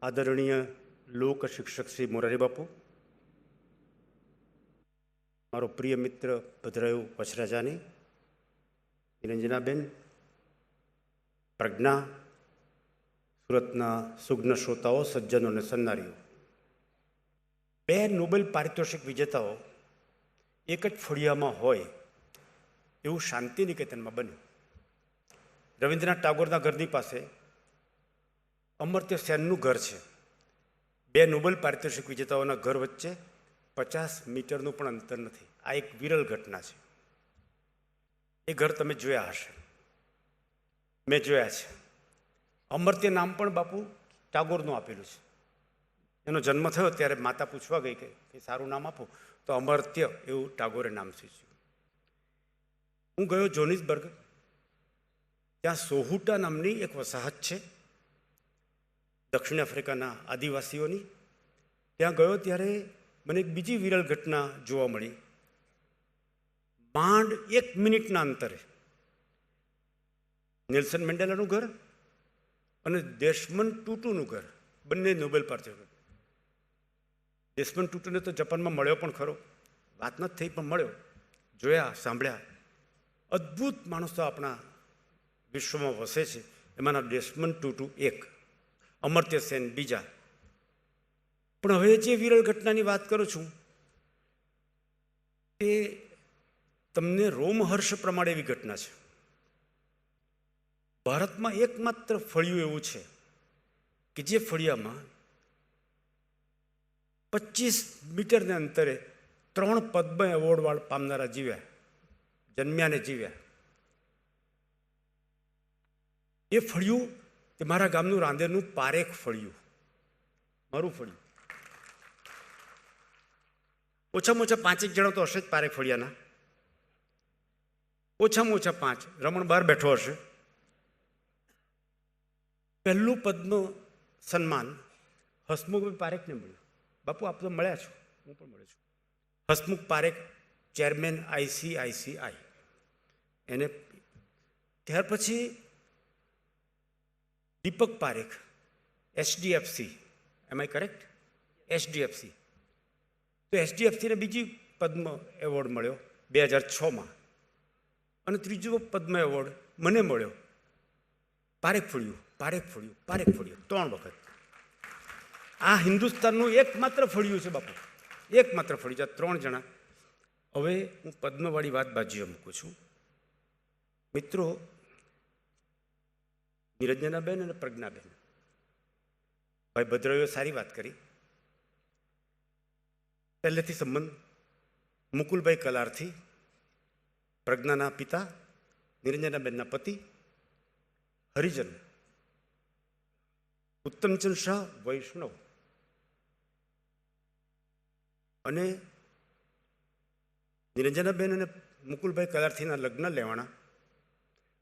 આદરણીય લોક શિક્ષક શ્રી મોરારી બાપુ, મારો પ્રિય મિત્ર ભદ્રાયુ વચરાજાની, નિરંજનાબેન, પ્રજ્ઞા, સુરતના સુજ્ઞ શ્રોતાઓ, સજ્જનો અને સન્નારીઓ, 2 નોબેલ પારિતોષિક વિજેતાઓ એક જ ફળિયામાં હોય એવું શાંતિનિકેતનમાં બન્યું. રવિન્દ્રનાથ ટાગોરના ઘરની પાસે અમર્ત્ય સેનનું ઘર છે. 2 નોબેલ પારિતોષિક વિજેતાઓના ઘર વચ્ચે 50 મીટરનું પણ અંતર નથી. આ એક વિરલ ઘટના છે. એ ઘર તમે જોયા હશે, મેં જોયા છે. અમર્ત્ય નામ પણ બાપુ ટાગોરનું આપેલું છે. એનો જન્મ થયો ત્યારે માતા પૂછવા ગઈ કે સારું નામ આપો, તો અમર્ત્ય એવું ટાગોરે નામ સૂચ્યું. હું ગયો જોનિસબર્ગ, ત્યાં સોહુટા નામની એક વસાહત છે દક્ષિણ આફ્રિકાના આદિવાસીઓની. ત્યાં ગયો ત્યારે મને એક બીજી વિરલ ઘટના જોવા મળી. માંડ 1 મિનિટના અંતરે નેલ્સન મેન્ડેલાનું ઘર અને ડેસ્મન્ડ ટુટુનું ઘર, બંને નોબેલ પારિતોષિક. ડેસ્મન્ડ ટુટુને તો જાપાનમાં મળ્યો પણ ખરો, વાત નથી થઈ પણ મળ્યો, જોયા, સાંભળ્યા. અદ્ભુત માણસો આપણા વિશ્વમાં વસે છે. એમાંના ડેસ્મન્ડ ટુટુ એક, અમર્ત્ય સેન બીજા. પણ હવે જે વિરલ ઘટનાની વાત કરું છું તે તમને રોમહર્ષ પ્રમાણે એવી ઘટના છે. ભારતમાં એકમાત્ર ફળિયું એવું છે કે જે ફળિયામાં 25 મીટરને અંતરે 3 પદ્મ એવોર્ડ પામનારા જીવ્યા, જન્મ્યા ને જીવ્યા. એ ફળિયું તે મારા ગામનું રાંદેરનું પારેખ ફળિયું, મારું ફળિયું. ઓછામાં ઓછા 5 જણા તો હશે જ પારેખ ફળિયાના, ઓછામાં ઓછા 5. રમણ બહાર બેઠો હશે. પહેલું પદ્મ સન્માન હસમુખભાઈ પારેખને મળ્યું. બાપુ આપ તો મળ્યા છો, હું પણ મળ્યો છું. હસમુખ પારેખ, ચેરમેન ICICI, એને. ત્યાર પછી દીપક પારેખ, HDFC, એમ આઈ કરેક્ટ? HDFC. તો HDFCને બીજી પદ્મ એવોર્ડ મળ્યો 2006માં, અને ત્રીજો પદ્મ એવોર્ડ મને મળ્યો પારેખ ફળિયું, પારેખ ફળિયું, પારેખ ફળિયું, 3 વખત. આ હિન્દુસ્તાનનું એકમાત્ર ફળિયું છે બાપુ, એકમાત્ર ફળિયું. 3 જણા. હવે હું પદ્મવાળી વાત બાજુએ મૂકું છું. મિત્રો, નિરંજનાબેન અને પ્રજ્ઞાબેન, ભાઈ ભદ્રાયુએ સારી વાત કરી. પહેલેથી સંબંધ મુકુલભાઈ કલારથી, પ્રજ્ઞાના પિતા, નિરંજનાબેનના પતિ, હરિજન, ઉત્તમચંદ શાહ વૈષ્ણવ, અને નિરંજનાબેન અને મુકુલભાઈ કલારથીના લગ્ન લેવાના.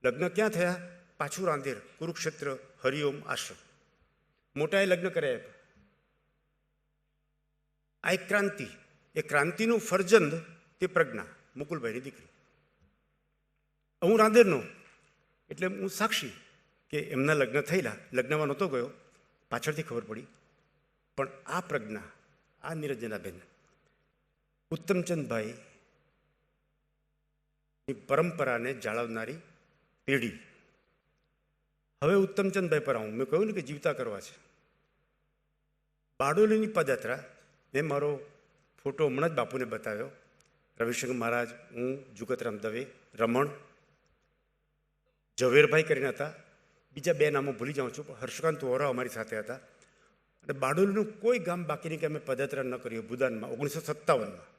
લગ્ન ક્યાં થયા? પાછું રાંદેર, કુરુક્ષેત્ર હરિઓમ આશ્રમ. મોટાએ લગ્ન કર્યા. આ એક ક્રાંતિ, એ ક્રાંતિનું ફરજંદ તે પ્રજ્ઞા, મુકુલભાઈની દીકરી. હું રાંદેરનો એટલે હું સાક્ષી કે એમના લગ્ન થયેલા. લગ્નમાં નહોતો ગયો, પાછળથી ખબર પડી. પણ આ પ્રજ્ઞા, આ નિરંજનાબેન, ઉત્તમચંદભાઈની પરંપરાને જાળવનારી પેઢી. હવે ઉત્તમચંદભાઈ પર આવું. મેં કહ્યું ને કે જીવતા કરવા છે. બારડોલીની પદયાત્રા, મેં મારો ફોટો હમણાં જ બાપુને બતાવ્યો. રવિશંકર મહારાજ, હું, જુગતરામ દવે, રમણ, ઝવેરભાઈ કરીને હતા. બીજા 2 નામો ભૂલી જાઉં છું, પણ હર્ષકાંત વોરા અમારી સાથે હતા. અને બારડોલીનું કોઈ ગામ બાકી નહીં કે અમે પદયાત્રા ન કરીએ. ભૂદાનમાં 1957માં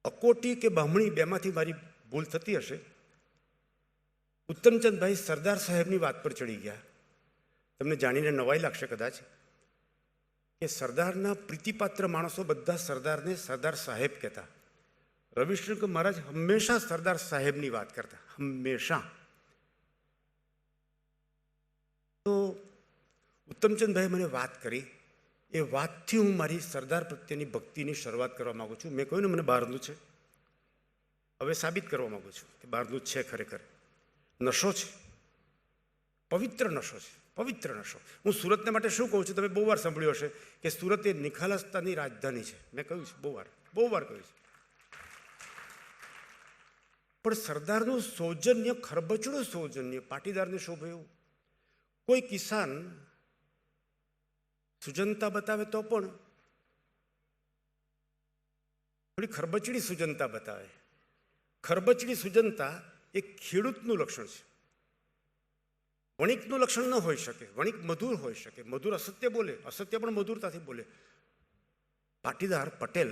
અકોટી કે બામણી, 2માંથી મારી ભૂલ થતી હશે. ઉત્તમચંદભાઈ સરદાર સાહેબની વાત પર ચડી ગયા. તમને જાણીને નવાઈ લાગશે કદાચ કે સરદારના પ્રીતિપાત્ર માણસો બધા સરદારને સરદાર સાહેબ કહેતા. રવિશંકર મહારાજ હંમેશા સરદાર સાહેબની વાત કરતા, હંમેશા. તો ઉત્તમચંદભાઈ મને વાત કરી. એ વાતથી હું મારી સરદાર પ્રત્યેની ભક્તિની શરૂઆત કરવા માગું છું. મેં કહ્યું ને મને બહારનું છે, હવે સાબિત કરવા માગું છું કે બહારનું છે. ખરેખર નશો છે, પવિત્ર નશો છે, પવિત્ર નશો. હું સુરતને માટે શું કહું છું, તમે બહુ વાર સાંભળ્યું હશે કે સુરત એ નિખાલસતાની રાજધાની છે. મેં કહ્યું છે બહુ વાર કહ્યું છે. પણ સરદારનું સૌજન્ય, ખરબચડું સૌજન્ય પાટીદારને શોભ્યું. કોઈ કિસાન સુજનતા બતાવે તો પણ થોડી ખરબચડી સુજનતા બતાવે. ખરબચડી સુજનતા એ ખેડૂતનું લક્ષણ છે. વણિકનું લક્ષણ ન હોઈ શકે. વણિક મધુર હોઈ શકે, મધુર અસત્ય બોલે, અસત્ય પણ મધુરતાથી બોલે. પાટીદાર પટેલ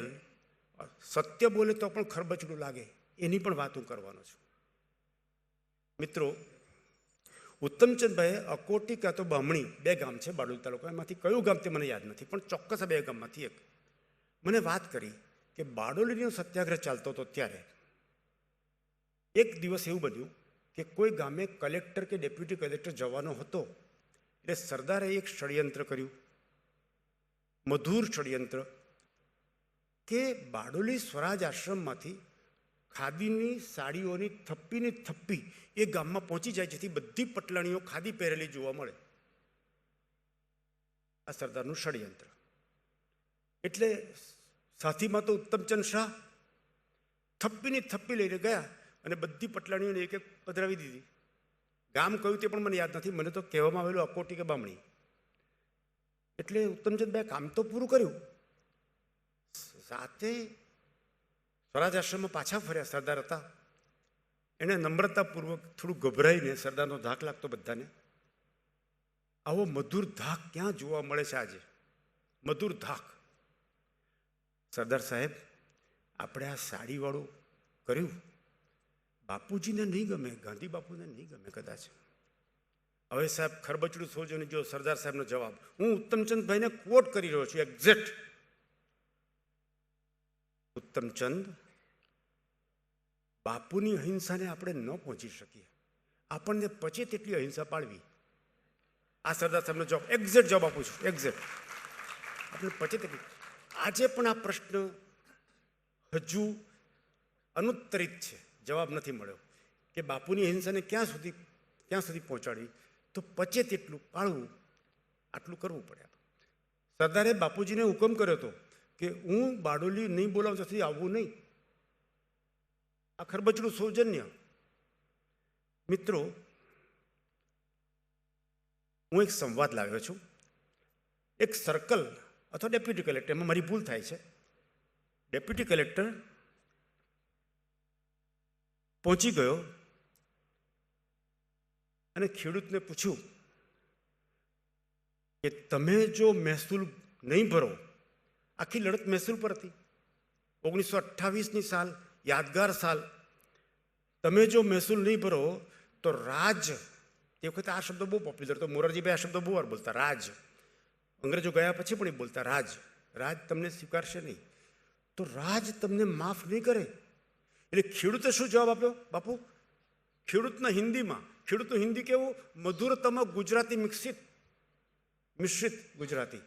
સત્ય બોલે તો પણ ખરબચડું લાગે, એની પણ વાત હું કરવાનો છું. મિત્રો, ઉત્તમચંદભાઈએ અકોટી કાં તો બમણી, 2 ગામ છે બારડોલી તાલુકા, એમાંથી કયું ગામ તે મને યાદ નથી, પણ ચોક્કસ આ 2 ગામમાંથી એક મને વાત કરી કે બારડોલીનો સત્યાગ્રહ ચાલતો હતો ત્યારે એક દિવસ એવું બન્યું કે કોઈ ગામે કલેક્ટર કે ડેપ્યુટી કલેક્ટર જવાનો હતો, એટલે સરદારે એક ષડયંત્ર કર્યું, મધુર ષડયંત્ર, કે બારડોલી સ્વરાજ આશ્રમમાંથી ખાદીની સાડીઓની થપ્પીની થપ્પી એ ગામમાં પહોંચી જાય, જેથી બધી પટલાણીઓ ખાદી પહેરેલી જોવા મળે. આ સરદારનું ષડયંત્ર. એટલે સાથીમાં તો ઉત્તમચંદ શાહ થપ્પીની થપ્પી લઈને ગયા અને બધી પટલાણીઓને એક એક પધરાવી દીધી. ગામ કયું તે પણ મને યાદ નથી, મને તો કહેવામાં આવેલું અકોટી કે બામણી. એટલે ઉત્તમચંદભાઈ કામ તો પૂરું કર્યું, સાથે સ્વરાજ આશ્રમમાં પાછા ફર્યા. સરદાર હતા, એણે નમ્રતાપૂર્વક થોડું ગભરાઈને, સરદારનો ધાક લાગતો બધાને, આવો મધુર ધાક ક્યાં જોવા મળે છે આજે, મધુર ધાક. સરદાર સાહેબ, આપણે આ સાડીવાળું કર્યું બાપુજીને નહીં ગમે, ગાંધી બાપુને નહીં ગમે કદાચ. હવે સાહેબ ખરબચડું સોજો જો સરદાર સાહેબનો જવાબ, હું ઉત્તમચંદભાઈને કોટ કરી રહ્યો છું એક્ઝેક્ટ. ઉત્તમચંદ, બાપુની અહિંસાને આપણે ન પહોંચી શકીએ, આપણને પચે તેટલી અહિંસા પાળવી. આ સરદાર સાહેબનો જવાબ, એક્ઝેક્ટ જવાબ આપું છું, એક્ઝેક્ટ. આપણે પચે તેટલી. આજે પણ આ પ્રશ્ન હજુ અનુત્તરિત છે, જવાબ નથી મળ્યો કે બાપુની અહિંસાને ક્યાં સુધી પહોંચાડવી, તો પચે તેટલું પાળવું, આટલું કરવું પડે. સરદારે બાપુજીને હુકમ કર્યો હતો કે હું બારડોલી નહીં બોલાવું ત્યાંથી આવવું નહીં. આ ખરબચડું સૌજન્ય. મિત્રો, હું એક સંવાદ લાવ્યો છું. એક સર્કલ અથવા ડેપ્યુટી કલેક્ટર, એમાં મારી ભૂલ થાય છે, ડેપ્યુટી કલેક્ટર પહોંચી ગયો અને ખેડૂતને પૂછ્યું કે તમે જો મહેસૂલ નહીં ભરો, આખી લડત મહેસૂલ પર હતી, 1928ની સાલ, યાદગાર સાલ, તમે જો મહેસૂલ નહીં ભરો તો રાજ, તે વખતે આ શબ્દ બહુ પોપ્યુલર હતો, મોરારજીભાઈ આ શબ્દ બહુ વાર બોલતા, રાજ. અંગ્રેજો ગયા પછી પણ એ બોલતા, રાજ તમને સ્વીકારશે નહીં, તો રાજ તમને માફ નહીં કરે. એટલે ખેડૂતે શું જવાબ આપ્યો બાપુ? ખેડૂતના હિન્દીમાં, ખેડૂતનું હિન્દી કેવું? મધુરતમ ગુજરાતી મિશ્રિત ગુજરાતી.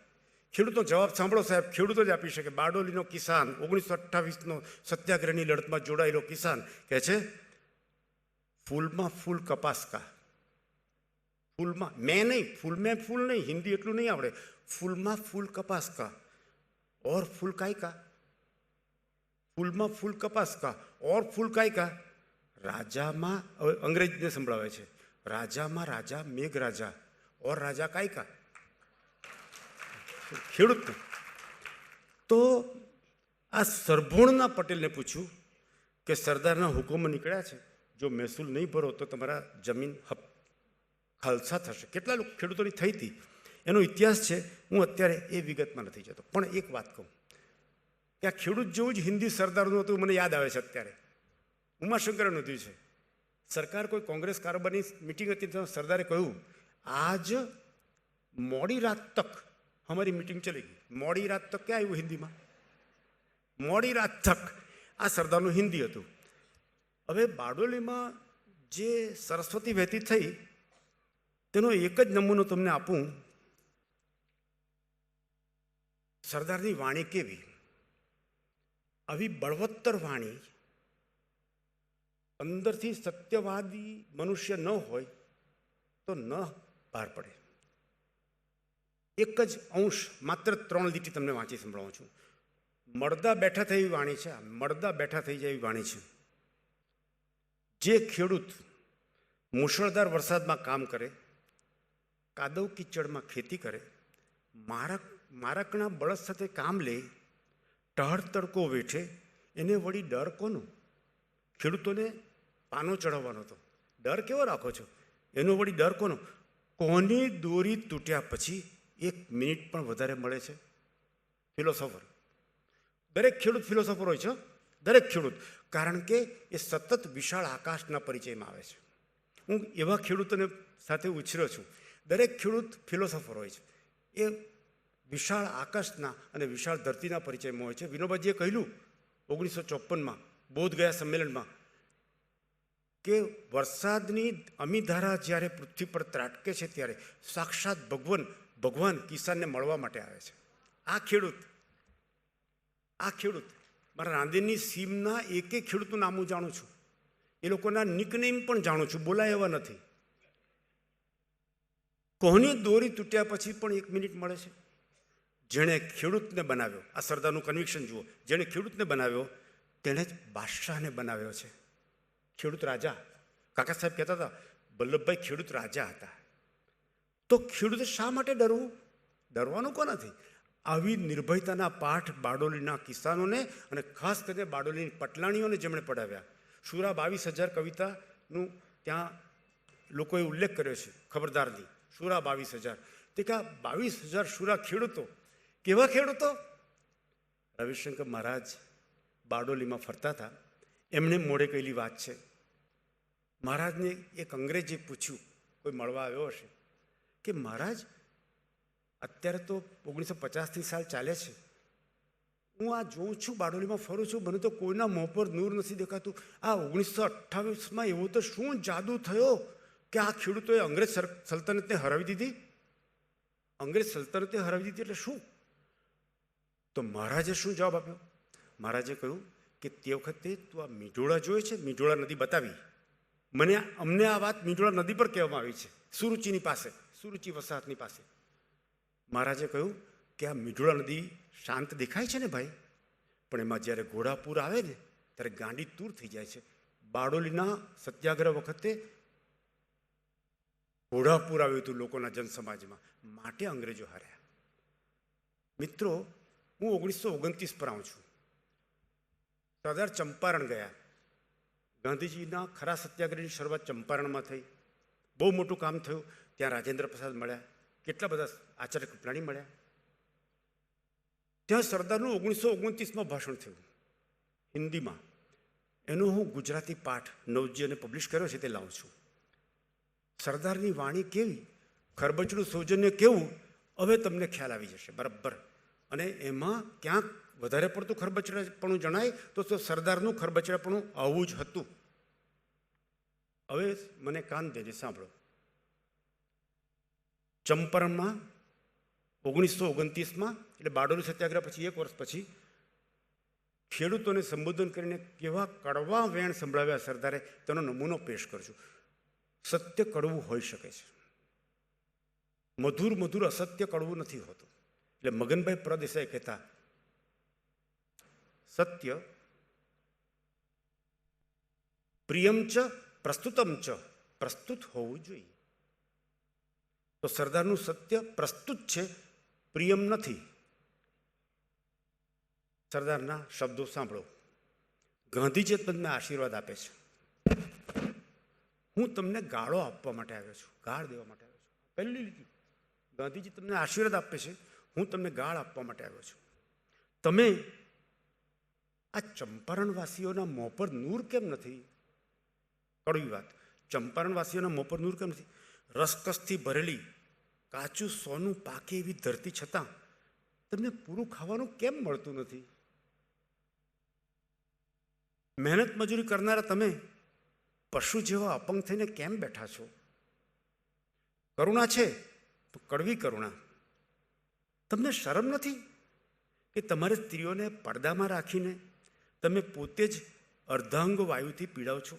ખેડૂતનો જવાબ સાંભળો સાહેબ, ખેડૂતો જ આપી શકે. બારડોલીનો કિસાન, 1928નો સત્યાગ્રહની લડતમાં જોડાયેલો કિસાન કહે છે, ફૂલમાં ફૂલ કપાસ કા, ફૂલમાં ફૂલ નહીં, હિન્દી એટલું નહીં આવડે, ફૂલમાં ફૂલ કપાસ કા ઓર ફૂલ કાય કા, ફૂલમાં ફૂલ કપાસ કા ઓર ફૂલ કાય કા. રાજામાં, અંગ્રેજીને સંભળાવે છે, રાજામાં રાજા મેઘ રાજા ઓર રાજા કાય કા. ખેડૂત. તો આ સરભોણના પટેલને પૂછ્યું કે સરદારના હુકમ નીકળ્યા છે, જો મહેસૂલ નહીં ભરો તો તમારા જમીન ખાલસા થશે. કેટલા લોકો ખેડૂતોની થઈ હતી એનો ઇતિહાસ છે, હું અત્યારે એ વિગતમાં નથી જતો. પણ એક વાત કહું કે આ ખેડૂત જેવું જ હિન્દી સરદારનું હતું, મને યાદ આવે છે અત્યારે, ઉમાશંકરે નોંધ્યું છે. સરકાર કોઈ કોંગ્રેસ કારોબારની મિટિંગ હતી તો સરદારે કહ્યું, આજ મોડી રાત તક हमारी मीटिंग चलेगी. मोड़ी रात तक क्या આવ્યું હિન્દીમાં? મોડી રાત તક. આ સરદારનું હિન્દી હતું. હવે બારડોલીમાં જે સરસ્વતી વહેતી થઈ તેનો એક જ નમૂનો તમને આપું. સરદારની વાણી કેવી, આવી બળવત્તર વાણી, અંદરથી સત્યવાદી મનુષ્ય ન હોય તો ન પાર પડે. એક જ અંશ, માત્ર 3 લીટી તમને વાંચી સંભળાવું છું. મળદા બેઠા થઈ એવી વાણી છે. મળદા બેઠા થઈ જાય એવી વાણી છે. જે ખેડૂત મુશળધાર વરસાદમાં કામ કરે, કાદવ કીચડમાં ખેતી કરે, મારકના બળદ સાથે કામ લે, ટહળ તડકો વેઠે, એને વળી ડર કોનો? ખેડૂતોને પાનો ચડાવવાનો હતો. ડર કેવો રાખો છો? એનો વળી ડર કોનો? કોની દોરી તૂટ્યા પછી 1 મિનિટ પણ વધારે મળે છે? ફિલોસોફર. દરેક ખેડૂત ફિલોસોફર હોય છે, દરેક ખેડૂત. કારણ કે એ સતત વિશાળ આકાશના પરિચયમાં આવે છે. હું એવા ખેડૂતોને સાથે ઉછર્યો છું. દરેક ખેડૂત ફિલોસોફર હોય છે. એ વિશાળ આકાશના અને વિશાળ ધરતીના પરિચયમાં હોય છે. વિનોબાજીએ કહ્યું 1954માં બોધગયા સંમેલનમાં કે વરસાદની અમીધારા જ્યારે પૃથ્વી પર ત્રાટકે છે ત્યારે સાક્ષાત ભગવાન કિસાનને મળવા માટે આવે છે. આ ખેડૂત મારા રાંદેરની સીમના એક ખેડૂતનું નામ હું જાણું છું. એ લોકોના નિકનેમ પણ જાણું છું, બોલાય એવા નથી. કોની દોરી તૂટ્યા પછી પણ 1 મિનિટ મળે છે? જેણે ખેડૂતને બનાવ્યો, આ સરદારનું કન્વિક્શન જુઓ, જેણે ખેડૂતને બનાવ્યો તેણે જ બાદશાહને બનાવ્યો છે. ખેડૂત રાજા. કાકા સાહેબ કહેતા હતા વલ્લભભાઈ ખેડૂત રાજા હતા. તો ખેડૂતે શા માટે ડરવું? ડરવાનું કોનાથી? આવી નિર્ભયતાના પાઠ બારડોલીના કિસાનોને અને ખાસ કરીને બારડોલીની પટલાણીઓને જેમણે પઢાવ્યા. શુરા 22,000 કવિતાનું ત્યાં લોકોએ ઉલ્લેખ કર્યો છે. ખબરદારની શુરા 22,000. તે કે 22,000 શુરા ખેડૂતો. કેવા ખેડૂતો? રવિશંકર મહારાજ બારડોલીમાં ફરતા હતા. એમને મોડે કહેલી વાત છે. મહારાજને એક અંગ્રેજે પૂછ્યું, કોઈ મળવા આવ્યો હશે, કે મહારાજ અત્યારે તો 1950ની સાલ ચાલે છે, હું આ જોઉં છું, બારડોલીમાં ફરું છું, મને તો કોઈના મોં પર નૂર નથી દેખાતું. આ 1928માં એવો તો શું જાદુ થયો કે આ ખેડૂતોએ અંગ્રેજ સલ્તનતને હરાવી દીધી? અંગ્રેજ સલ્તનતે હરાવી દીધી એટલે શું? તો મહારાજે શું જવાબ આપ્યો? મહારાજે કહ્યું કે તે વખતે તું આ મીંઢોળા જોયે છે? મીંઢોળા નદી બતાવી. અમને આ વાત મીંઢોળા નદી પર કહેવામાં આવી છે, સુરુચિની પાસે, સુરુચિ વસાહતની પાસે. મહારાજે કહ્યું કે આ મીંઢોળા નદી શાંત દેખાય છે ને ભાઈ, પણ એમાં જ્યારે ઘોડાપૂર આવે ને ત્યારે ગાંડી તૂર થઈ જાય છે. બારડોલીના સત્યાગ્રહ વખતે ઘોડાપૂર આવ્યું હતું લોકોના જનસમાજમાં, માટે અંગ્રેજો હાર્યા. મિત્રો, હું 1929 પર આવું છું. સરદાર ચંપારણ ગયા. ગાંધીજીના ખરા સત્યાગ્રહની શરૂઆત ચંપારણમાં થઈ. બહુ મોટું કામ થયું. ત્યાં રાજેન્દ્ર પ્રસાદ મળ્યા, કેટલા બધા આચાર્ય કૃપલાણી મળ્યા. ત્યાં સરદારનું 1929માં ભાષણ થયું હિન્દીમાં. એનો હું ગુજરાતી પાઠ નવજી અને પબ્લિશ કર્યો છે, તે લાવું છું. સરદારની વાણી કેવી, ખરબચડું સૌજન્ય કેવું, હવે તમને ખ્યાલ આવી જશે બરાબર. અને એમાં ક્યાંક વધારે પડતું ખરબચડાપણું જણાય તો સરદારનું ખરબચડાપણું આવું જ હતું. હવે મને કાન દેજે, સાંભળો. ચંપારણમાં 1929માં એટલે બારડોલી સત્યાગ્રહ પછી 1 વર્ષ પછી ખેડૂતોને સંબોધન કરીને કેવા કડવા વેણ સંભળાવ્યા સરદારે, તેનો નમૂનો પેશ કરશું. સત્ય કડવું હોઈ શકે છે, મધુર અસત્ય કડવું નથી હોતું. એટલે મગનભાઈ પ્રદેસાઈ કહેતા, સત્ય પ્રિયમ ચ પ્રસ્તુતમ ચ, પ્રસ્તુત હોવું જોઈએ. તો સરદારનું સત્ય પ્રસ્તુત છે, પ્રિયમ નથી. સરદારના શબ્દો સાંભળો. ગાંધીજી તમને આશીર્વાદ આપે છે. હું તમને ગાળો આપવા માટે આવ્યો છું, ગાળ દેવા માટે આવ્યો છું. પહેલી લીટી, ગાંધીજી તમને આશીર્વાદ આપે છે, હું તમને ગાળ આપવા માટે આવ્યો છું. તમે આ ચંપારણવાસીઓના મોં પર નૂર કેમ નથી? કડવી વાત. ચંપારણવાસીઓના મોં પર નૂર કેમ નથી? રસકસથી ભરેલી કાચું સોનું પાકે એવી ધરતી છતાં તમને પૂરું ખાવાનું કેમ મળતું નથી? મહેનત મજૂરી કરનારા તમે પશુ જેવા અપંગ થઈને કેમ બેઠા છો? કરુણા છે તો કડવી કરુણા. તમને શરમ નથી કે તમારે સ્ત્રીઓને પડદામાં રાખીને તમે પોતે જ અર્ધાંગ વાયુથી પીડાવ છો?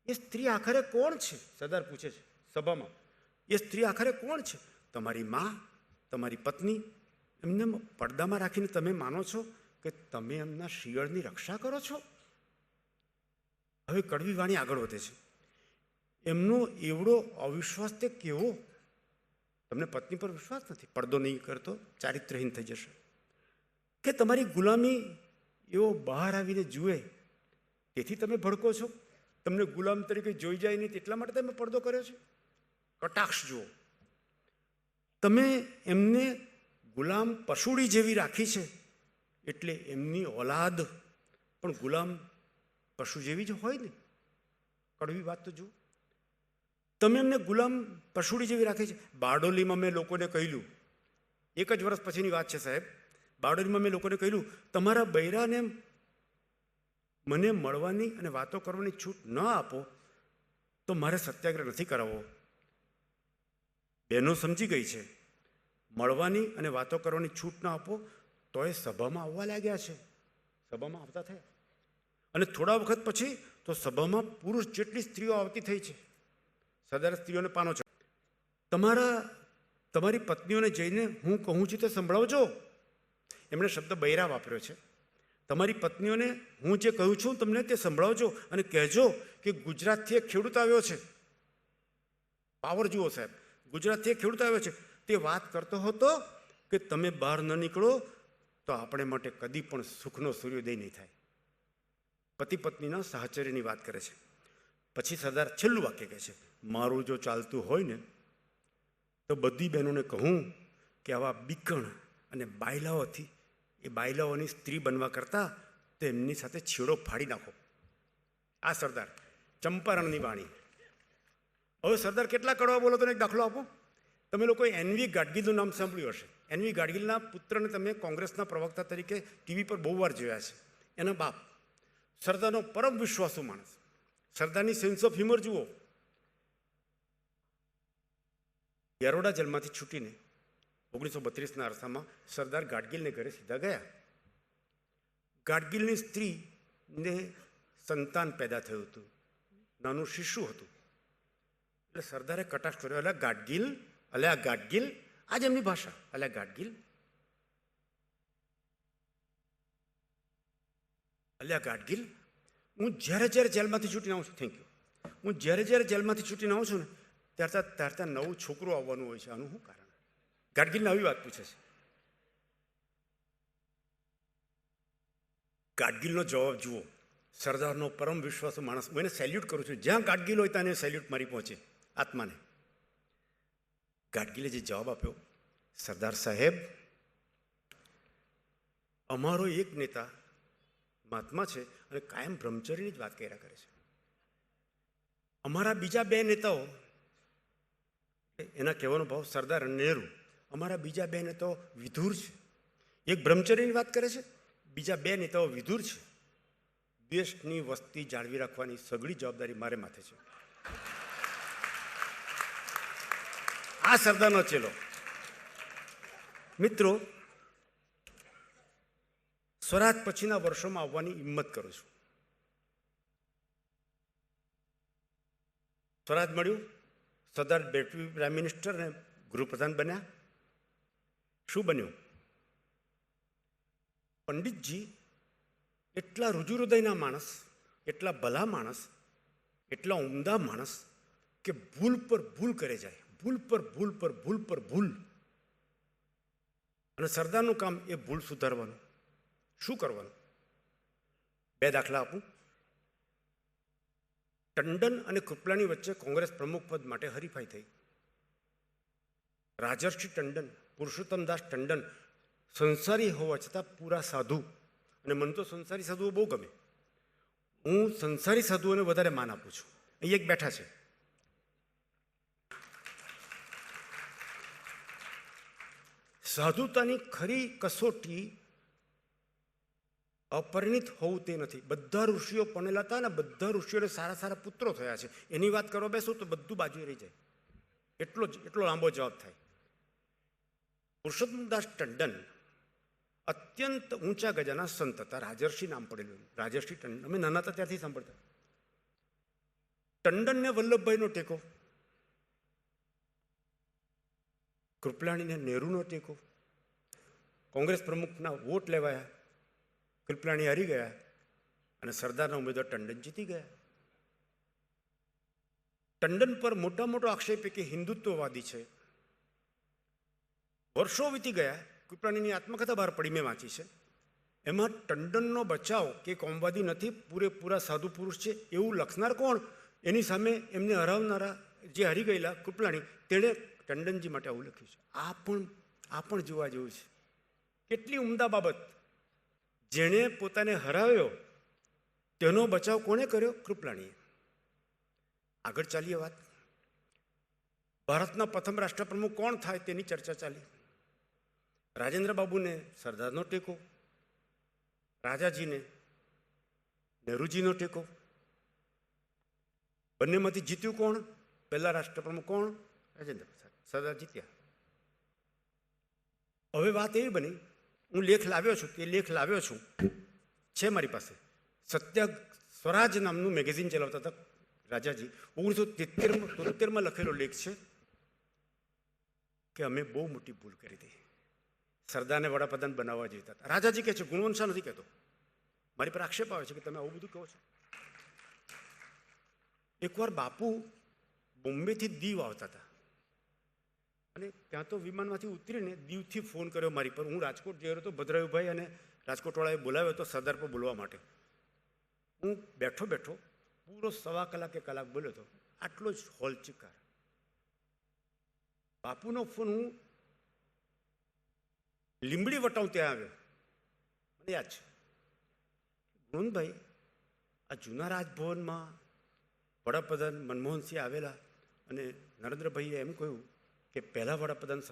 એ સ્ત્રી આખરે કોણ છે? સરદાર પૂછે છે સભામાં. એ સ્ત્રી આખરે કોણ છે? તમારી મા, તમારી પત્ની, એમને પડદામાં રાખીને તમે માનો છો કે તમે એમના શિયળની રક્ષા કરો છો? હવે કડવી વાણી આગળ વધે છે. એમનો એવડો અવિશ્વાસ તે કેવો? તમને પત્ની પર વિશ્વાસ નથી, પડદો નહીં કરતો, ચારિત્રહીન થઈ જશે. કે તમારી ગુલામી એવો બહાર આવીને જુએ તેથી તમે ભડકો છો? તમને ગુલામ તરીકે જોઈ જાય નહીં એટલા માટે તમે પડદો કર્યો છે? કટાક્ષ જુઓ. તમે એમને ગુલામ પશુડી જેવી રાખી છે, એટલે એમની ઓલાદ પણ ગુલામ પશુ જેવી જ હોય ને. કડવી વાત તો જુઓ. તમે એમને ગુલામ પશુડી જેવી રાખી છે. બારડોલીમાં મેં લોકોને કહેલું, 1 જ વર્ષ પછીની વાત છે સાહેબ, બારડોલીમાં મેં લોકોને કહેલું, તમારા બૈરાને મને મળવાની અને વાતો કરવાની છૂટ ન આપો તો મારે સત્યાગ્રહ નથી કરાવવો. બહેનો સમજી ગઈ છે, મળવાની અને વાતો કરવાની છૂટ ન આપો તો એ સભામાં આવવા લાગ્યા છે. સભામાં આવતા થયા અને થોડા વખત પછી તો સભામાં પુરુષ જેટલી સ્ત્રીઓ આવતી થઈ છે. સરદાર સ્ત્રીઓને પાનો છે. તમારી પત્નીઓને જઈને હું કહું છું તે સંભળાવજો. એમણે શબ્દ બૈરા વાપર્યો છે. તમારી પત્નીઓને હું જે કહું છું તમને તે સંભળાવજો અને કહેજો કે ગુજરાતથી એક ખેડૂત આવ્યો છે. પાવર જુઓ સાહેબ. ગુજરાતથી એક ખેડૂત આવ્યો છે. તે વાત કરતો હતો કે તમે બહાર ન નીકળો તો આપણે માટે કદી પણ સુખનો સૂર્યોદય નહીં થાય. પતિ પત્નીના સાહચર્યની વાત કરે છે. પછી સરદાર છેલ્લું વાક્ય કહે છે, મારું જો ચાલતું હોય ને તો બધી બહેનોને કહું કે આવા બીકણ અને બાયલાઓથી, એ બાયલાઓની સ્ત્રી બનવા કરતાં તો એમની સાથે છેડો ફાડી નાખો. આ સરદાર ચંપારણની વાણી. હવે સરદાર કેટલા કડવા બોલો તો એક દાખલો આપો. તમે લોકોએ એનવી ગાડગીલનું નામ સાંભળ્યું હશે. એનવી ગાડગીલના પુત્રને તમે કોંગ્રેસના પ્રવક્તા તરીકે ટીવી પર બહુ વાર જોયા છે. એના બાપ સરદારનો પરમ વિશ્વાસુ માણસ. સરદારની સેન્સ ઓફ હ્યુમર જુઓ. યરોડા જેલમાંથી છૂટીને 1932ના અરસામાં સરદાર ગાડગીલને ઘરે સીધા ગયા. ગાડગીલની સ્ત્રીને સંતાન પેદા થયું હતું, નાનું શિશુ હતું. એટલે સરદારે કટાક્ષ કર્યો, અલ્યા ગાડગીલ, અલ્યા ગાડગીલ. આજ એમની ભાષા, અલ્યા ગાડગીલ, અલ્યા ગાડગીલ. હું જ્યારે જેલમાંથી છૂટીને આવું છું, થેન્ક યુ, હું જ્યારે જેલમાંથી છૂટીને આવું છું ને ત્યારતા નવું છોકરું આવવાનું હોય છે. આનું શું કારણ? ગાડગીલને આવી વાત પૂછે છે. ગાડગીલનો જવાબ જુઓ. સરદારનો પરમ વિશ્વાસુ માણસ. હું એને સેલ્યુટ કરું છું. જ્યાં ગાડગીલ હોય ત્યાં એને સેલ્યુટ મારી પહોંચે આત્માને. ગાડગીલે જે જવાબ આપ્યો, સરદાર સાહેબ, અમારો એક નેતા મહાત્મા છે અને કાયમ બ્રહ્મચર્યની જ વાત કર્યા કરે છે. અમારા બીજા 2 નેતાઓ, એના કહેવાનો ભાવ સરદાર અને નહેરુ, અમારા બીજા 2 નેતાઓ વિધુર છે. એક બ્રહ્મચર્યની વાત કરે છે, બીજા 2 નેતાઓ વિધુર છે. દેશની વસ્તી જાળવી રાખવાની સઘળી જવાબદારી મારે માથે છે. આ સરદારનો ચેલો. મિત્રો, સ્વરાજ પછીના વર્ષોમાં આવવાની હિંમત કરું છું. સ્વરાજ મળ્યું, સરદાર ડેપ્યુટી પ્રાઇમ મિનિસ્ટર અને ગૃહપ્રધાન બન્યા. શું બન્યું? પંડિતજી એટલા રુજુહૃદયના માણસ, એટલા ભલા માણસ, એટલા ઉમદા માણસ કે ભૂલ પર ભૂલ કરે જાય, ભૂલ પર ભૂલ પર ભૂલ પર ભૂલ. અને સરદારનું કામ એ ભૂલ સુધારવાનું. શું કરવાનું? 2 દાખલા આપું. ટંડન અને કૃપલાની વચ્ચે કોંગ્રેસ પ્રમુખ પદ માટે હરીફાઈ થઈ. રાજર્ષિ ટંડન, પુરુષોત્તમદાસ ટંડન સંસારી હોવા છતાં પૂરા સાધુ, અને મને તો સંસારી સાધુઓ બહુ ગમે. હું સંસારી સાધુઓને વધારે માન આપું છું. અહીં એક બેઠા છે. સાધુતાની ખરી કસોટી અપરિણિત હોવું તે નથી. બધા ઋષિઓ પરણેલા હતા અને બધા ઋષિઓને સારા સારા પુત્રો થયા છે. એની વાત કરવા બેસો તો બધું બાજુએ રહી જાય. એટલો લાંબો જવાબ થાય. પુરુષોત્તમદાસ ટંડન અત્યંત ઊંચા ગજાના સંત હતા. રાજર્ષિ નામ પડેલું. રાજર્ષિ ટંડન અમે નાના હતા ત્યારથી સાંભળતા. ટંડનને વલ્લભભાઈનો ટેકો. કૃપલાણીને નહેરુનો ટેકો, કોંગ્રેસ પ્રમુખના વોટ લેવાયા, કૃપલાણી હારી ગયા અને સરદારના ઉમેદવાર ટંડન જીતી ગયા. ટંડન પર મોટા મોટો આક્ષેપ કે હિન્દુત્વવાદી છે. વર્ષો વીતી ગયા, કૃપલાણીની આત્મકથા બહાર પડી, મેં વાંચી છે. એમાં ટંડનનો બચાવ કે કોમવાદી નથી, પૂરેપૂરા સાધુ પુરુષ છે એવું લખનાર કોણ? એની સામે એમને હરાવનારા જે હારી ગયેલા કૃપલાણી, તેણે ટંડનજી માટે આવું લખ્યું છે. આ પણ જોવા જેવું છે. કેટલી ઉમદા બાબત! જેણે પોતાને હરાવ્યો તેનો બચાવ કોણે કર્યો? કૃપલાણીએ. આગળ ચાલીએ વાત. ભારતના પ્રથમ રાષ્ટ્રપ્રમુખ કોણ થાય તેની ચર્ચા ચાલી. રાજેન્દ્ર બાબુને સરદારનો ટેકો, રાજાજીને નહેરુજીનો ટેકો. બંનેમાંથી જીત્યું કોણ? પહેલા રાષ્ટ્રપ્રમુખ કોણ? રાજેન્દ્ર પ્રસાદ. સરદાર જીત્યા. હવે વાત એવી બની, હું લેખ લાવ્યો છું, તે લેખ લાવ્યો છું છે મારી પાસે. સત્ય સ્વરાજ નામનું મેગેઝિન ચલાવતા હતા રાજાજી. 1973માં લખેલો લેખ છે કે અમે બહુ મોટી ભૂલ કરી હતી, સરદારને વડાપ્રધાન બનાવવા જોઈતા હતા. રાજાજી કહે છે, ગુણવંશા નથી કહેતો. મારી પર આક્ષેપ આવે છે કે તમે આવું બધું કહો છો. એકવાર બાપુ બોમ્બેથી દીવ આવતા હતા અને ત્યાં તો વિમાનમાંથી ઉતરીને દીવથી ફોન કર્યો મારી પર. હું રાજકોટ જઈ રહ્યો હતો, ભદ્રાયુભાઈ અને રાજકોટવાળાએ બોલાવ્યો હતો સરદાર પર બોલવા માટે. હું બેઠો પૂરો 1.25 કલાક બોલ્યો હતો. આટલો જ હોલ ચિકાર. બાપુનો ફોન હું લીંબડી વટાઉં ત્યાં આવ્યો. મને યાદ છે, ગુણવંતભાઈ, આ જૂના રાજભવનમાં વડાપ્રધાન મનમોહનસિંહ આવેલા અને નરેન્દ્રભાઈએ એમ કહ્યું કે પહેલા વડાપ્રધાન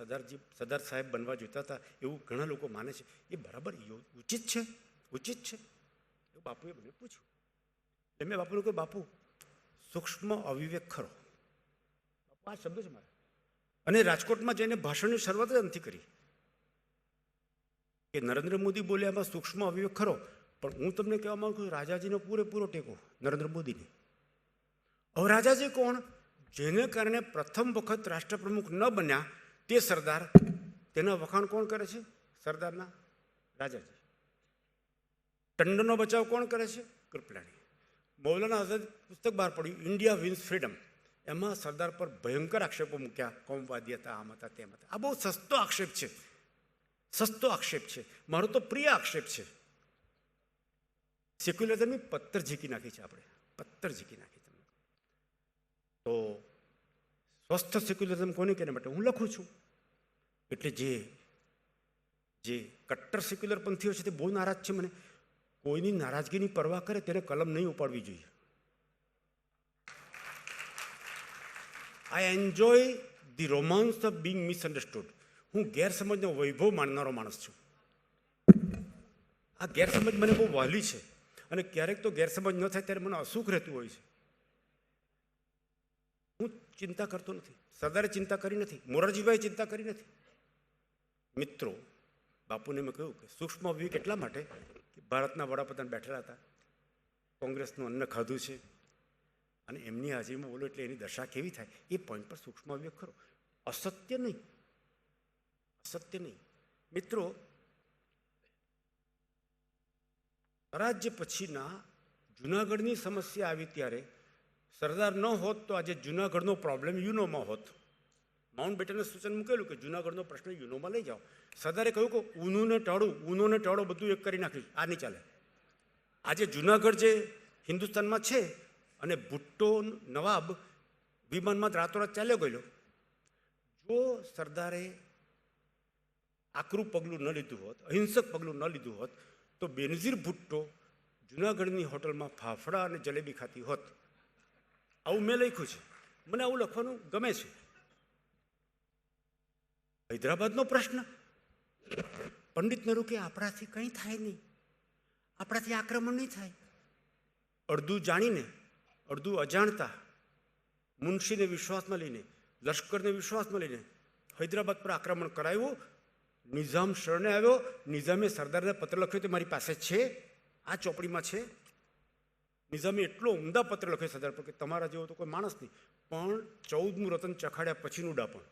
સરદાર સાહેબ બનવા જોઈતા હતા એવું ઘણા લોકો માને છે. એ બરાબર ઉચિત છે? એવું બાપુએ મને પૂછ્યું. એટલે મેં બાપુને કહ્યું, બાપુ સૂક્ષ્મ અવિવેક ખરો. બાપુ આ શબ્દ છે મારા. અને રાજકોટમાં જઈને ભાષણની શરૂઆત જ નથી કરી કે નરેન્દ્ર મોદી બોલ્યા એમાં સૂક્ષ્મ અવિવેક ખરો. પણ હું તમને કહેવા માંગુ છું, રાજાજીનો પૂરેપૂરો ટેકો નરેન્દ્ર મોદીને. હવે રાજાજી કોણ? જેને કારણે પ્રથમ વખત રાષ્ટ્રપ્રમુખ ન બન્યા તે સરદાર. તેના વખાણ કોણ કરે છે? સરદારના રાજાજી. ટંડનનો બચાવ કોણ કરે છે? કૃપલાણી. મૌલાના આઝાદ પુસ્તક બહાર પડ્યું, ઇન્ડિયા વિન્સ ફ્રીડમ. એમાં સરદાર પર ભયંકર આક્ષેપો મૂક્યા, કોમવાદી હતા, આમ હતા, તેમ હતા. આ બહુ સસ્તો આક્ષેપ છે. મારો તો પ્રિય આક્ષેપ છે. સેક્યુલરિઝમની પથ્થર ઝીકી નાખી છે આપણે, પથ્થર ઝીકી નાખી. તો સ્વસ્થ સેક્યુલરિઝમ કોને કેના માટે હું લખું છું. એટલે જે કટ્ટર સેક્યુલર પંથીઓ છે તે બહુ નારાજ છે મને. કોઈની નારાજગીની પરવા કરે તેને કલમ નહીં ઉપાડવી જોઈએ. I enjoy the romance of being misunderstood. હું ગેરસમજનો વૈભવ માણનારો માણસ છું. આ ગેરસમજ મને બહુ વહાલી છે અને ક્યારેક તો ગેરસમજ ન થાય ત્યારે મને અસુખ રહેતું હોય છે. હું ચિંતા કરતો નથી, સરદારે ચિંતા કરી નથી, મોરારજીભાઈ ચિંતા કરી નથી. મિત્રો, બાપુને મેં કહ્યું કે સૂક્ષ્મ અવિવેક એટલા માટે કે ભારતના વડાપ્રધાન બેઠેલા હતા, કોંગ્રેસનું અન્ન ખાધું છે અને એમની હાજરીમાં બોલો એટલે એની દશા કેવી થાય એ પોઈન્ટ પર સૂક્ષ્મ અવિવેક ખરો. અસત્ય નહીં. મિત્રો, સ્વરાજ્ય પછીના જુનાગઢની સમસ્યા આવી ત્યારે સરદાર ન હોત તો આજે જુનાગઢનો પ્રોબ્લેમ યુનોમાં હોત. માઉન્ટ બેટને સૂચન મૂકેલું કે જુનાગઢનો પ્રશ્ન યુનોમાં લઈ જાઓ. સરદારે કહ્યું કે ઊનોને ટાળો બધું એક કરી નાખ્યું. આ નહીં ચાલે. આજે જુનાગઢ જે હિન્દુસ્તાનમાં છે અને ભુટ્ટો નવાબ વિમાનમાં રાતોરાત ચાલ્યો ગયેલો. જો સરદારે આકરું પગલું ન લીધું હોત, અહિંસક પગલું ન લીધું હોત તો બેનઝીર ભુટ્ટો જુનાગઢની હોટલમાં ફાફડા અને જલેબી ખાતી હોત. આવું મેં લખ્યું છે. મને આવું લખવાનું ગમે છે. હૈદરાબાદનો પ્રશ્ન, પંડિત નહેરુ કે આપણાથી કંઈ થાય નહીં, આપણાથી આક્રમણ નહીં થાય. અડધું જાણીને અડધું અજાણતા મુનશીને વિશ્વાસમાં લઈને, લશ્કરને વિશ્વાસમાં લઈને હૈદરાબાદ પર આક્રમણ કરાવ્યું. નિઝામ શરણે આવ્યો. નિઝામે સરદારને પત્ર લખ્યો તે મારી પાસે છે, આ ચોપડીમાં છે. નિઝામે એટલો ઉમદા પત્ર લખ્યો સરદાર પર કે તમારા જેવો તો કોઈ માણસ નહીં, પણ 14મું રતન ચખાડ્યા પછીનું ડાપણ.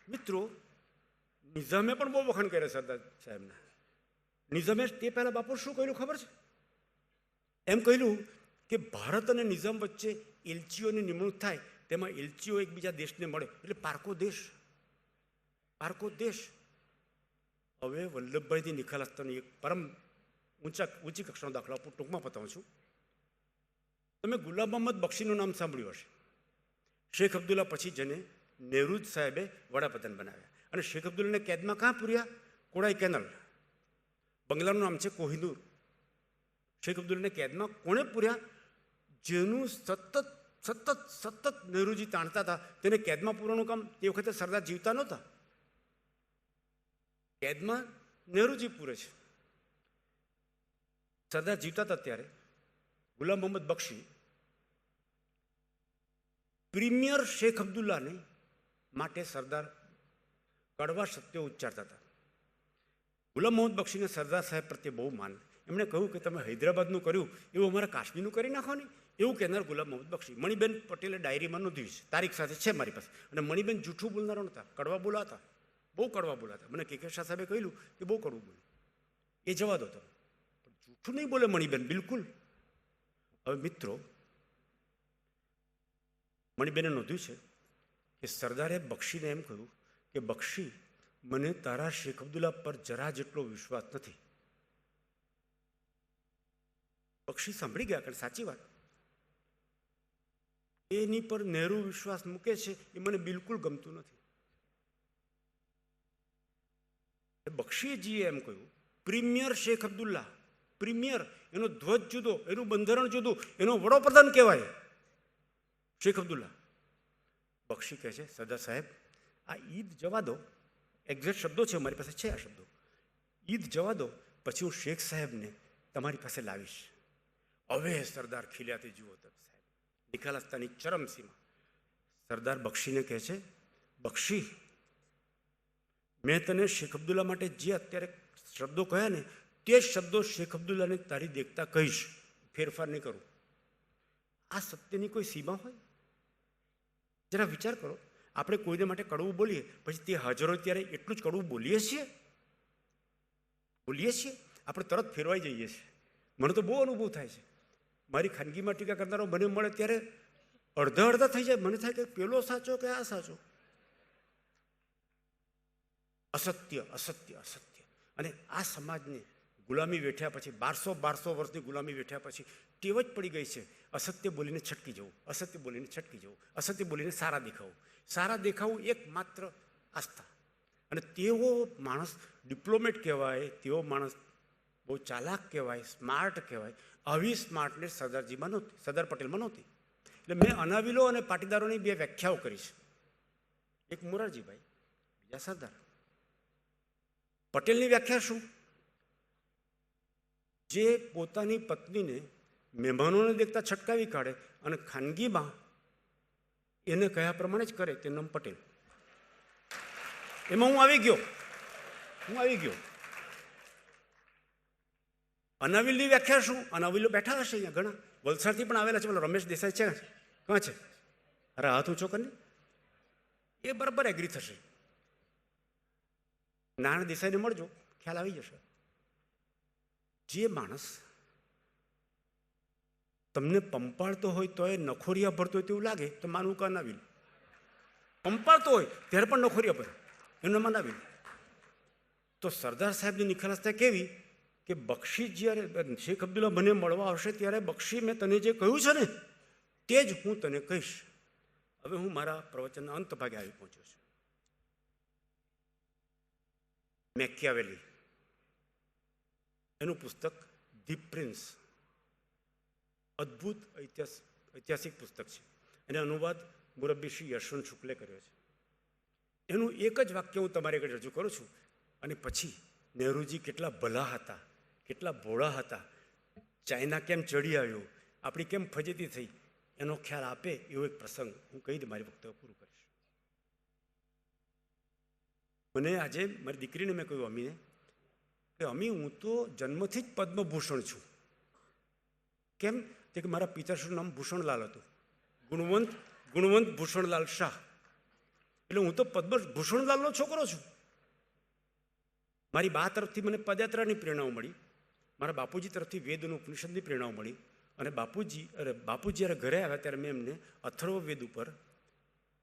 મિત્રો, નિઝામે પણ બહુ વખાણ કર્યા સરદાર સાહેબના. નિઝામે તે પહેલાં બાપુ શું કહ્યું ખબર છે? એમ કહ્યું કે ભારત અને નિઝામ વચ્ચે એલચીઓની નિમણૂક થાય, તેમાં એલચીઓ એકબીજા દેશને મળે, એટલે પારકો દેશ. પારકો દેશ. હવે વલ્લભભાઈથી નિખાલસતાની એક પરમ ઊંચી કક્ષાનો દાખલો આપું, ટૂંકમાં બતાવું છું. તમે ગુલામ મોહમ્મદ બક્ષીનું નામ સાંભળ્યું હશે. શેખ અબ્દુલ્લા પછી જેને નહેરુ સાહેબે વડાપ્રધાન બનાવ્યા, અને શેખ અબ્દુલ્લાને કેદમાં કાં પૂર્યા? કોડાઈ કેનલ. બંગલાનું નામ છે કોહિનૂર. શેખ અબ્દુલ્લાને કેદમાં કોણે પૂર્યા? જેનું સતત નહેરુજી તાણતા હતા, તેને કેદમાં પૂરવાનું કામ તે વખતે સરદાર જીવતા નહોતા. કેદમાં નહેરુજી પૂરે છે. સરદાર જીવતા હતા ત્યારે ગુલામ મોહમ્મદ બક્ષી પ્રીમિયર શેખ અબ્દુલ્લાને માટે સરદાર કડવા સત્યો ઉચ્ચારતા હતા. ગુલામ મોહમ્મદ બક્ષીને સરદાર સાહેબ પ્રત્યે બહુ માન. એમણે કહ્યું કે તમે હૈદરાબાદનું કર્યું એવું અમારા કાશ્મીરનું કરી નાખો ને, એવું કહેનાર ગુલામ મોહમ્મદ બક્ષી. મણિબેન પટેલે ડાયરીમાં નોંધ્યું છે, તારીખ સાથે છે મારી પાસે. અને મણિબેન જૂઠું બોલનારો નહોતા, કડવા બોલાતા, બહુ કડવા બોલાતા. મને કે શાહ સાહેબે કહ્યું કે બહુ કડવું બોલ્યું, એ જવા દો તમે, જૂઠું નહીં બોલે મણિબેન, બિલકુલ. હવે મિત્રો, મણિબેને નોંધ્યું છે કે સરદારે બક્ષીને એમ કહ્યું કે બક્ષી, મને તારા શેખ અબ્દુલ્લા પર જરા જેટલો વિશ્વાસ નથી. બક્ષી સાંભળી ગયા, કારણ સાચી વાત. એની પર નહેરુ વિશ્વાસ મૂકે છે એ મને બિલકુલ ગમતું નથી. બક્ષીજીએ એમ કહ્યું, પ્રીમિયર શેખ અબ્દુલ્લા, પ્રીમિયર, એનો ધ્વજ જુદો, એનું બંધારણ જુદું, એનો વડાપ્રધાન કહેવાય શેખ અબ્દુલ્લા. બક્ષી કહે છે, સરદાર સાહેબ, આ ઈદ જવા દો, એક્ઝેક્ટ શબ્દો છે મારી પાસે, છે આ શબ્દો, ઈદ જવા દો, પછી હું શેખ સાહેબને તમારી પાસે લાવીશ. હવે સરદાર ખીલ્યાથી જુઓ તબ સાહેબ, નિખાલસતાની ચરમસીમા. સરદાર બક્ષીને કહે છે, બક્ષી, મેં તને શેખ અબ્દુલ્લા માટે જે અત્યારે શબ્દો કહ્યા ને, તે જ શબ્દો શેખ અબ્દુલ્લાને તારી દેખતા કહીશ, ફેરફાર નહીં કરું. આ સત્યની કોઈ સીમા હોય? જરા વિચાર કરો. આપણે કોઈને માટે કડવું બોલીએ, પછી તે હાજર હોય ત્યારે એટલું જ કડવું બોલીએ છીએ? આપણે તરત ફેરવાઈ જઈએ છીએ. મને તો બહુ અનુભવ થાય છે. મારી ખાનગીમાં ટીકા કરનારો મને મળે ત્યારે અડધા થઈ જાય. મને થાય કે પેલો સાચો કે આ સાચો. અસત્ય. અને આ સમાજને ગુલામી વેઠ્યા પછી, 1200 વર્ષની ગુલામી વેઠ્યા પછી ટેવ જ પડી ગઈ છે અસત્ય બોલીને છટકી જવું, અસત્ય બોલીને સારા દેખાવું એકમાત્ર આસ્થા. અને તેવો માણસ ડિપ્લોમેટ કહેવાય, તેવો માણસ બહુ ચાલાક કહેવાય, સ્માર્ટ કહેવાય. આવી સ્માર્ટનેસ સરદારજીમાં નહોતી, સરદાર પટેલમાં નહોતી. એટલે મેં અનાવિલો અને પાટીદારોની બે વ્યાખ્યાઓ કરી છે. એક મોરારજીભાઈ, બીજા સરદાર. પટેલની વ્યાખ્યા શું? જે પોતાની પત્નીને મહેમાનોને દેખતા છટકાવી કાઢે અને ખાનગીમાં એને કયા પ્રમાણે જ કરે, તેનું નામ પટેલ. એમાં હું આવી ગયો. અનાવિલની વ્યાખ્યા શું? અનાવિલો બેઠા હશે અહીંયા ઘણા, વલસાડથી પણ આવેલા છે. બોલો, રમેશ દેસાઈ છે, ક્યાં છે? અરે હાથ ઊંચો કરીને, એ બરાબર એગ્રી થશે. નારાયણ દેસાઈને મળજો, ખ્યાલ આવી જશે. જે માણસ તમને પંપાળતો હોય તો એ નખોરિયા ભરતો હોય તેવું લાગે તો માનવું કે અનાવિલ. પંપાળતો હોય ત્યારે પણ નખોરિયા ભરે, એનું અનાવિલ. તો સરદાર સાહેબની નિખાલસતા કેવી કે બક્ષી જ્યારે શેખ અબ્દુલ્લા મને મળવા આવશે ત્યારે બક્ષી, મેં તને જે કહ્યું છે ને તે જ હું તને કહીશ. હવે હું મારા પ્રવચનના અંત ભાગે આવી પહોંચ્યો છું. મેકિયાવેલી, એનું પુસ્તક ધી પ્રિન્સ, અદ્ભુત ઐતિહાસિક પુસ્તક છે. એનો અનુવાદ મુરબ્બી શ્રી યશવંત શુક્લે કર્યો છે. એનું એક જ વાક્ય હું તમારી આગળ રજૂ કરું છું, અને પછી નહેરુજી કેટલા ભલા હતા, કેટલા ભોળા હતા, ચાઇના કેમ ચડી આવ્યો, આપણી કેમ ફજેતી થઈ, એનો ખ્યાલ આપે એવો એક પ્રસંગ હું કહી દે, મારી વક્તવ્ય પૂરું કરીશ. મને આજે મારી દીકરીને મેં કહ્યું, અમીને, કે અમી, હું તો જન્મથી જ પદ્મભૂષણ છું. કેમ? તે કે મારા પિતાશ્રીનું નામ ભૂષણલાલ હતું, ગુણવંત ભૂષણલાલ શાહ. એટલે હું તો પદ્મભૂષણલાલનો છોકરો છું. મારી બા તરફથી મને પદયાત્રાની પ્રેરણાઓ મળી, મારા બાપુજી તરફથી વેદનું ઉપનિષદની પ્રેરણાઓ મળી, અને બાપુ જ્યારે ઘરે આવ્યા ત્યારે મેં એમને અથર્વવેદ ઉપર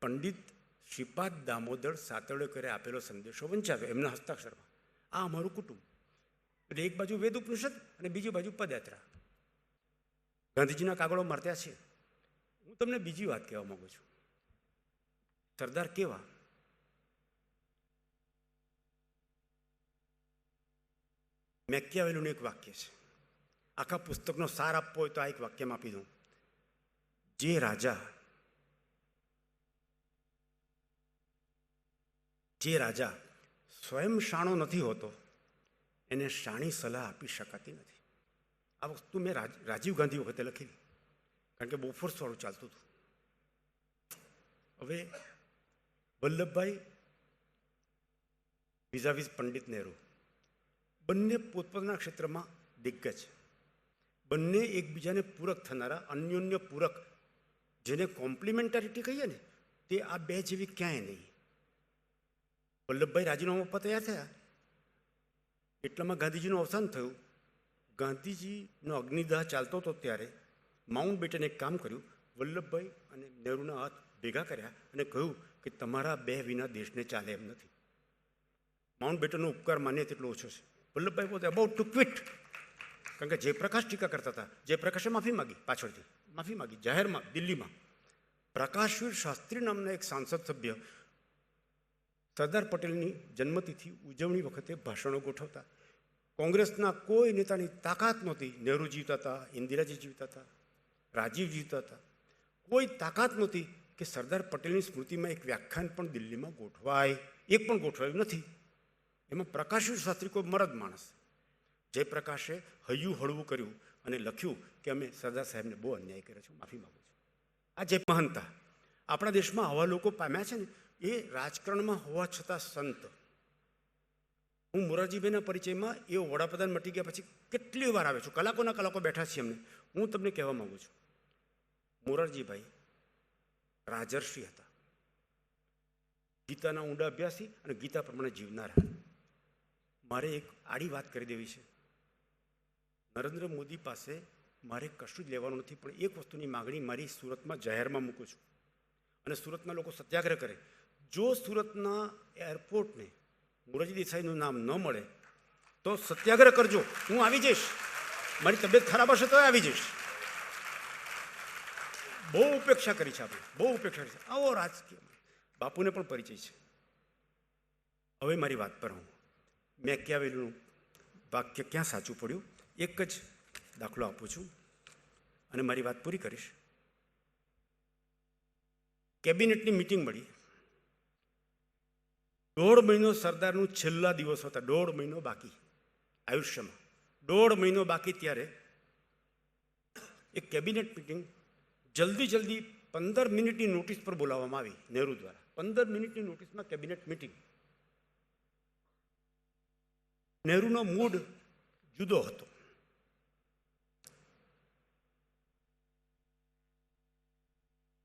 પંડિત શ્રીપાદ દામોદર સાતવડેકરે આપેલો સંદેશો વંચાવ્યો એમના હસ્તાક્ષરમાં. આ અમારું કુટુંબ. એટલે એક બાજુ વેદ ઉપનિષદ અને બીજી બાજુ પદયાત્રા. ગાંધીજીના કાગળો મારે ત્યાં છે. હું તમને બીજી વાત કહેવા માંગુ છું. સરદાર કેવા? મેકિયાવેલીનું એક વાક્ય છે. આખા પુસ્તકનો સાર આપવો હોય તો આ એક વાક્યમાં આપી દઉં. જે રાજા સ્વયં શાણો નથી હોતો એને શાણી સલાહ આપી શકાતી નથી. આ વસ્તુ મેં રાજીવ ગાંધી વખતે લખેલી, કારણ કે બોફોર્સવાળું ચાલતું હતું. હવે વલ્લભભાઈ વિઝાવિઝ પંડિત નહેરુ બંને પોતપોતાના ક્ષેત્રમાં દિગ્ગજ, બંને એકબીજાને પૂરક થનારા, અન્યોન્ય પૂરક, જેને કોમ્પ્લિમેન્ટારિટી કહીએ ને, તે આ બે જેવી ક્યાંય નહીં. વલ્લભભાઈ રાજીનામું આપવા તૈયાર થયા એટલામાં ગાંધીજીનું અવસાન થયું. ગાંધીજીનો અગ્નિદાહ ચાલતો હતો ત્યારે માઉન્ટ બેટને એક કામ કર્યું. વલ્લભભાઈ અને નહેરુના હાથ ભેગા કર્યા અને કહ્યું કે તમારા બે વિના દેશને ચાલે એમ નથી. માઉન્ટ બેટનનો ઉપકાર માન્ય તેટલો ઓછો છે. વલ્લભભાઈ પોતે અબાઉટ ટુ ક્વિટ, કારણ કે જયપ્રકાશ ટીકા કરતા હતા. જયપ્રકાશે માફી માગી, પાછળથી માફી માગી જાહેરમાં દિલ્હીમાં. પ્રકાશવીર શાસ્ત્રી નામના એક સાંસદ સભ્ય સરદાર પટેલની જન્મતિથિ ઉજવણી વખતે ભાષણો ગોઠવતા. કોંગ્રેસના કોઈ નેતાની તાકાત નહોતી. નહેરુ જીવતા હતા, ઇન્દિરાજી જીવતા હતા, રાજીવ જીવતા હતા. કોઈ તાકાત નહોતી કે સરદાર પટેલની સ્મૃતિમાં એક વ્યાખ્યાન પણ દિલ્હીમાં ગોઠવાય. એક પણ ગોઠવાયું નથી. એમાં પ્રકાશવીર શાસ્ત્રી કોઈ મરદ માણસ. જયપ્રકાશે હૈયું હળવું કર્યું અને લખ્યું કે અમે સરદાર સાહેબને બહુ અન્યાય કર્યો છે, માફી માગું છું. આ જે મહાનતા આપણા દેશમાં આવા લોકો પામ્યા છે ને, એ રાજકારણમાં હોવા છતાં સંત. હું મોરારજીભાઈના પરિચયમાં એ વડાપ્રધાન મટી ગયા પછી કેટલી વાર આવે છું. કલાકોના કલાકો બેઠા છીએ અમને. હું તમને કહેવા માગું છું, મોરારજીભાઈ રાજર્ષિ હતા. ગીતાના ઊંડા અભ્યાસી અને ગીતા પ્રમાણે જીવનારા. મારે એક આડી વાત કરી દેવી છે. નરેન્દ્ર મોદી પાસે મારે કશું જ લેવાનું નથી, પણ એક વસ્તુની માગણી મારી સુરતમાં જાહેરમાં મૂકું છું, અને સુરતના લોકો સત્યાગ્રહ કરે. જો સુરતના એરપોર્ટને મોરારજી દેસાઈનું નામ ન મળે તો સત્યાગ્રહ કરજો. હું આવી જઈશ. મારી તબિયત ખરાબ હશે તો આવી જઈશ. બહુ ઉપેક્ષા કરી છે આપણે, બહુ ઉપેક્ષા કરી છે. આવો રાજકીય બાપુને પણ પરિચય છે. હવે મારી વાત પર હું મેકિયાવેલીનું વાક્ય ક્યાં સાચું પડ્યું એક જ દાખલો આપું છું અને મારી વાત પૂરી કરીશ. કેબિનેટની મિટિંગ મળી. 1.5 મહિનો સરદારનું છેલ્લા દિવસો હતા. 1.5 મહિનો બાકી આયુષ્યમાં, 1.5 મહિનો બાકી. ત્યારે એક કેબિનેટ મિટિંગ જલ્દી 15 મિનિટની નોટિસ પર બોલાવવામાં આવી નહેરુ દ્વારા. 15 મિનિટની નોટિસમાં કેબિનેટ મિટિંગ. નહેરુનો મૂડ જુદો હતો.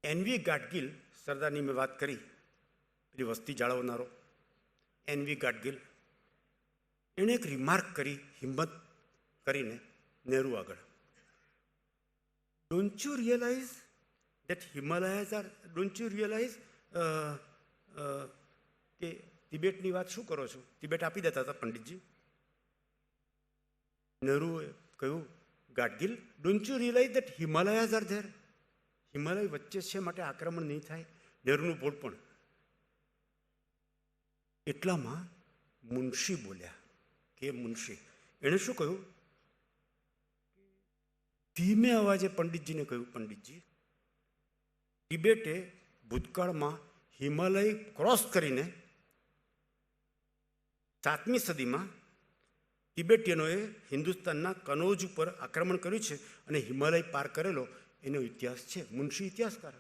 એનવી ગાડગિલ, સરદારની મેં વાત કરી, પેલી વસ્તી જાળવનારો એનવી ગાડગિલ, એણે એક રિમાર્ક કરી હિંમત કરીને નહેરુ આગળ. Don't you realise that Himalayas are, don't you realize કે તિબેટની વાત શું કરો છો? તિબેટ આપી દેતા હતા પંડિતજી. નહેરુએ કહ્યું, Gadgil, don't you realise that Himalayas are there? Himalaya વચ્ચે છે, માટે આક્રમણ નહીં થાય. નહેરુનું બોલ પણ. એટલામાં મુનશી બોલ્યા. કે મુનશી એણે શું કહ્યું? ધીમે અવાજે પંડિતજીને કહ્યું, પંડિતજી, તિબેટે ભૂતકાળમાં હિમાલય ક્રોસ કરીને 7મી સદીમાં તિબેટીયનોએ હિન્દુસ્તાનના કનૌજ ઉપર આક્રમણ કર્યું છે અને હિમાલય પાર કરેલો એનો ઇતિહાસ છે. મુનશી ઇતિહાસકાર.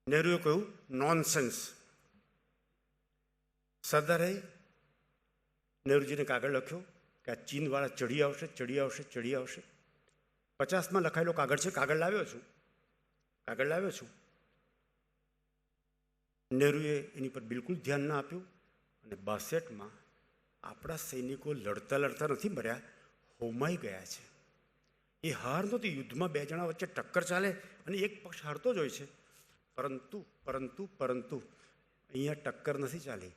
નહેરુએ કહ્યું, નોનસેન્સ. સરદારે નહેરુજીને કાગળ લખ્યો કે આ ચીનવાળા ચડી આવશે, ચડી આવશે, ચડી આવશે. 50માં લખાયેલો કાગળ છે. કાગળ લાવ્યો છું. નહેરુએ એની પર બિલકુલ ધ્યાન ના આપ્યું અને 62માં આપણા સૈનિકો લડતા લડતા નથી મર્યા, હોમાઈ ગયા છે. એ હાર નહોતી, યુદ્ધમાં બે જણા વચ્ચે ટક્કર ચાલે અને એક પક્ષ હારતો જ હોય છે. પરંતુ અહીંયા ટક્કર નથી ચાલી,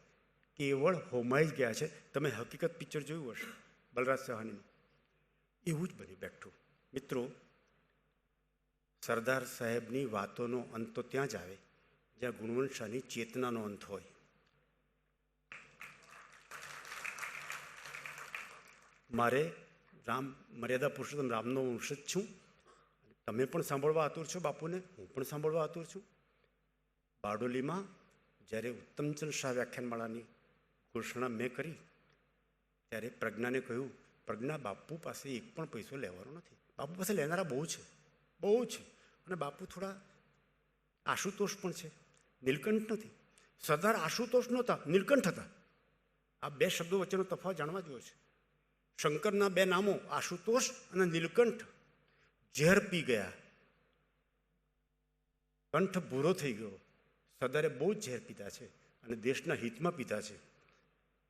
કેવળ હોમાઈ જ ગયા છે. તમે હકીકત પિક્ચર જોયું હશે બલરાજ સહાનીનું, એવું જ બની બેઠું. મિત્રો, સરદાર સાહેબની વાતોનો અંત તો ત્યાં જ આવે જ્યાં ગુણવંત શાહની ચેતનાનો અંત હોય. મારે મર્યાદા પુરુષોત્તમ રામનો વંશજ છું. તમે પણ સાંભળવા આતુર છો બાપુને, હું પણ સાંભળવા આતુર છું. બારડોલીમાં જ્યારે ઉત્તમચંદ શાહ વ્યાખ્યાનમાળાની ઘોષણા મેં કરી ત્યારે પ્રજ્ઞાને કહ્યું, પ્રજ્ઞા, બાપુ પાસે એક પણ પૈસો લેવાનો નથી. બાપુ પાસે લેનારા બહુ છે અને બાપુ થોડા આશુતોષ પણ છે, નીલકંઠ નથી. સરદાર આશુતોષ નહોતા, નીલકંઠ હતા. આ બે શબ્દો વચ્ચેનો તફાવત જાણવા જેવો છે. શંકરના બે નામો આશુતોષ અને નીલકંઠ ઝેર પી ગયા, કંઠ ભૂરો થઈ ગયો. સરદારે બહુ જ ઝેર પીધા છે અને દેશના હિતમાં પીધા છે.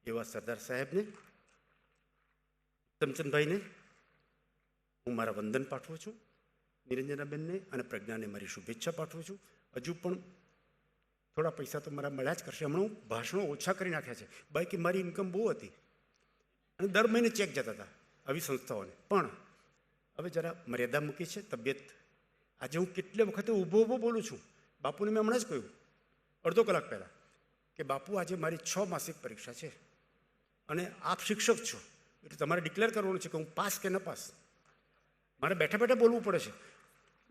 એવા સરદાર સાહેબને, ઉત્તમચંદભાઈને હું મારા વંદન પાઠવું છું. નિરંજનાબેનને અને પ્રજ્ઞાને મારી શુભેચ્છા પાઠવું છું. હજુ પણ થોડા પૈસા તો મારા મળ્યા જ કરશે. હમણાં હું ભાષણો ઓછા કરી નાખ્યા છે, બાકી મારી ઇન્કમ બહુ હતી અને દર મહિને ચેક જતા હતા આવી સંસ્થાઓને. પણ હવે જરા મર્યાદા મૂકી છે તબિયત. આજે હું કેટલી વખતે ઊભો બોલું છું. બાપુને મેં હમણાં જ કહ્યું અડધો કલાક પહેલાં કે બાપુ, આજે મારી 6 માસિક પરીક્ષા છે અને આપ શિક્ષક છો એટલે તમારે ડિક્લેર કરવાનું છે કે હું પાસ કે ન પાસ. મારે બેઠા બોલવું પડે છે.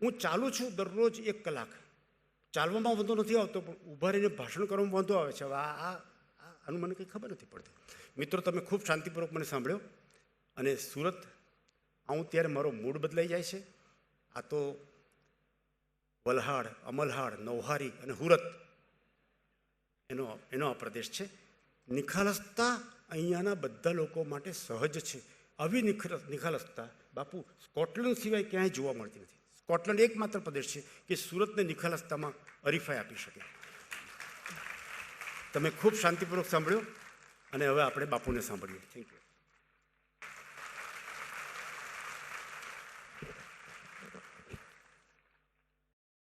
હું ચાલું છું દરરોજ 1 કલાક. ચાલવામાં વાંધો નથી આવતો, પણ ઊભા રહીને ભાષણ કરવામાં વાંધો આવે છે. હવે આનું મને કંઈ ખબર નથી પડતી. મિત્રો, તમે ખૂબ શાંતિપૂર્વક મને સાંભળ્યો અને સુરત આવું ત્યારે મારો મૂડ બદલાઈ જાય છે. આ તો વલહાડ, અમલહાડ, નવહારી અને હુરત એનો આ પ્રદેશ છે. નિખાલસતા અહીંયાના બધા લોકો માટે સહજ છે. આવી નિખાલસતા બાપુ સ્કોટલેન્ડ સિવાય ક્યાંય જોવા મળતી નથી. સ્કોટલેન્ડ એકમાત્ર પ્રદેશ છે કે સુરતને નિખાલસતામાં હરીફાઈ આપી શકે. તમે ખૂબ શાંતિપૂર્વક સાંભળ્યો અને હવે આપણે બાપુને સાંભળીએ. Thank you.